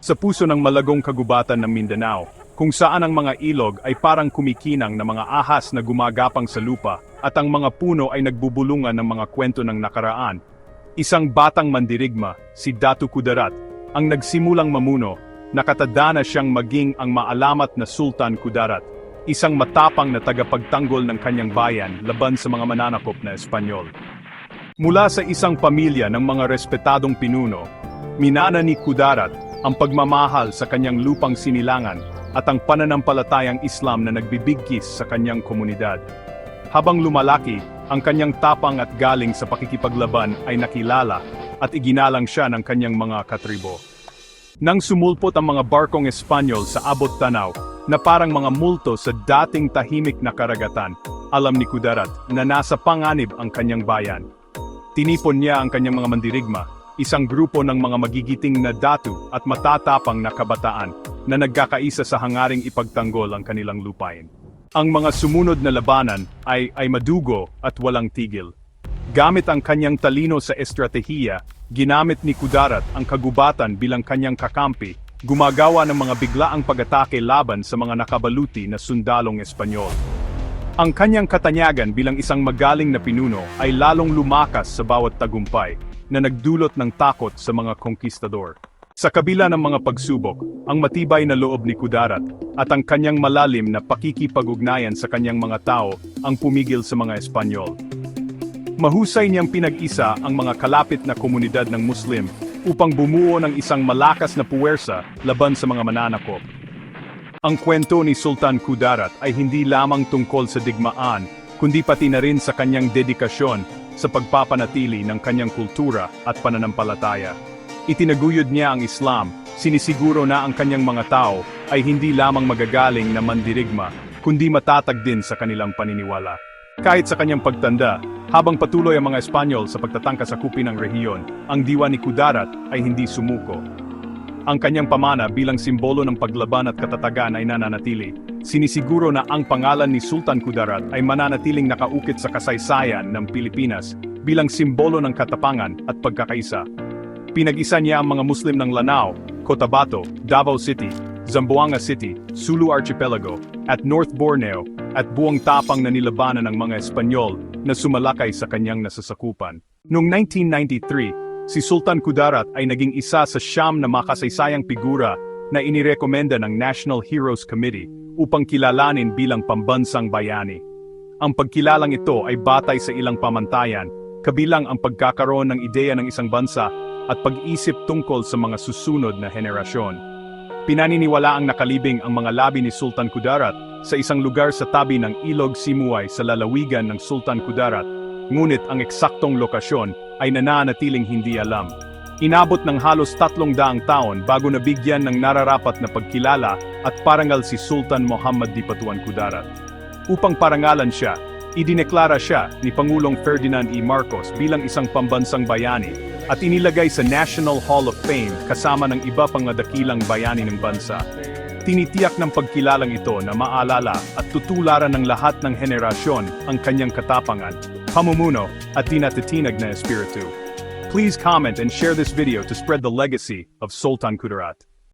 sa puso ng malagong kagubatan ng Mindanao, kung saan ang mga ilog ay parang kumikinang na mga ahas na gumagapang sa lupa at ang mga puno ay nagbubulungan ng mga kwento ng nakaraan. Isang batang mandirigma, si Datu Kudarat, ang nagsimulang mamuno, nakatanda na siyang maging ang maalamat na Sultan Kudarat, isang matapang na tagapagtanggol ng kanyang bayan laban sa mga mananakop na Espanyol. Mula sa isang pamilya ng mga respetadong pinuno, minana ni Kudarat ang pagmamahal sa kanyang lupang sinilangan at ang pananampalatayang Islam na nagbibigkis sa kanyang komunidad. Habang lumalaki, ang kanyang tapang at galing sa pakikipaglaban ay nakilala at iginalang siya ng kanyang mga katribo. Nang sumulpot ang mga barkong Espanyol sa abot tanaw, na parang mga multo sa dating tahimik na karagatan, alam ni Kudarat na nasa panganib ang kanyang bayan. Tinipon niya ang kanyang mga mandirigma, isang grupo ng mga magigiting na datu at matatapang na kabataan na nagkakaisa sa hangaring ipagtanggol ang kanilang lupain. Ang mga sumunod na labanan ay madugo at walang tigil. Gamit ang kanyang talino sa estratehiya, ginamit ni Kudarat ang kagubatan bilang kanyang kakampi, gumagawa ng mga biglaang pag-atake laban sa mga nakabaluti na sundalong Espanyol. Ang kanyang katanyagan bilang isang magaling na pinuno ay lalong lumakas sa bawat tagumpay na nagdulot ng takot sa mga konkistador. Sa kabila ng mga pagsubok, ang matibay na loob ni Kudarat at ang kanyang malalim na pakikipag-ugnayan sa kanyang mga tao ang pumigil sa mga Espanyol. Mahusay niyang pinag-isa ang mga kalapit na komunidad ng Muslim upang bumuo ng isang malakas na puwersa laban sa mga mananakop. Ang kwento ni Sultan Kudarat ay hindi lamang tungkol sa digmaan, kundi pati na rin sa kanyang dedikasyon sa pagpapanatili ng kanyang kultura at pananampalataya. Itinaguyod niya ang Islam, sinisiguro na ang kanyang mga tao ay hindi lamang magagaling na mandirigma, kundi matatag din sa kanilang paniniwala. Kahit sa kanyang pagtanda, habang patuloy ang mga Espanyol sa pagtatangka sa kupin ng rehiyon, ang diwa ni Kudarat ay hindi sumuko. Ang kanyang pamana bilang simbolo ng paglaban at katatagan ay nananatili. Sinisiguro na ang pangalan ni Sultan Kudarat ay mananatiling nakaukit sa kasaysayan ng Pilipinas bilang simbolo ng katapangan at pagkakaisa. Pinag-isa niya ang mga Muslim ng Lanao, Cotabato, Davao City, Zamboanga City, Sulu Archipelago, at North Borneo, at buong tapang na nilabanan ng mga Espanyol na sumalakay sa kanyang nasasakupan. Noong 1993, si Sultan Kudarat ay naging isa sa 9 na makasaysayang figura na inirekomenda ng National Heroes Committee upang kilalanin bilang pambansang bayani. Ang pagkilalang ito ay batay sa ilang pamantayan, kabilang ang pagkakaroon ng ideya ng isang bansa at pag-isip tungkol sa mga susunod na henerasyon. Pinaniniwalaang nakalibing ang mga labi ni Sultan Kudarat sa isang lugar sa tabi ng Ilog Simuay sa lalawigan ng Sultan Kudarat, ngunit ang eksaktong lokasyon ay nananatiling hindi alam. Inabot ng halos 300 taon bago nabigyan ng nararapat na pagkilala at parangal si Sultan Muhammad Dipatuan Kudarat. Upang parangalan siya, idineklara siya ni Pangulong Ferdinand E. Marcos bilang isang pambansang bayani at inilagay sa National Hall of Fame kasama ng iba pang dakilang bayani ng bansa. Tinitiyak ng pagkilalang ito na maalala at tutularan ng lahat ng henerasyon ang kanyang katapangan, pamumuno at tinatitinag na espiritu. Please comment and share this video to spread the legacy of Sultan Kudarat.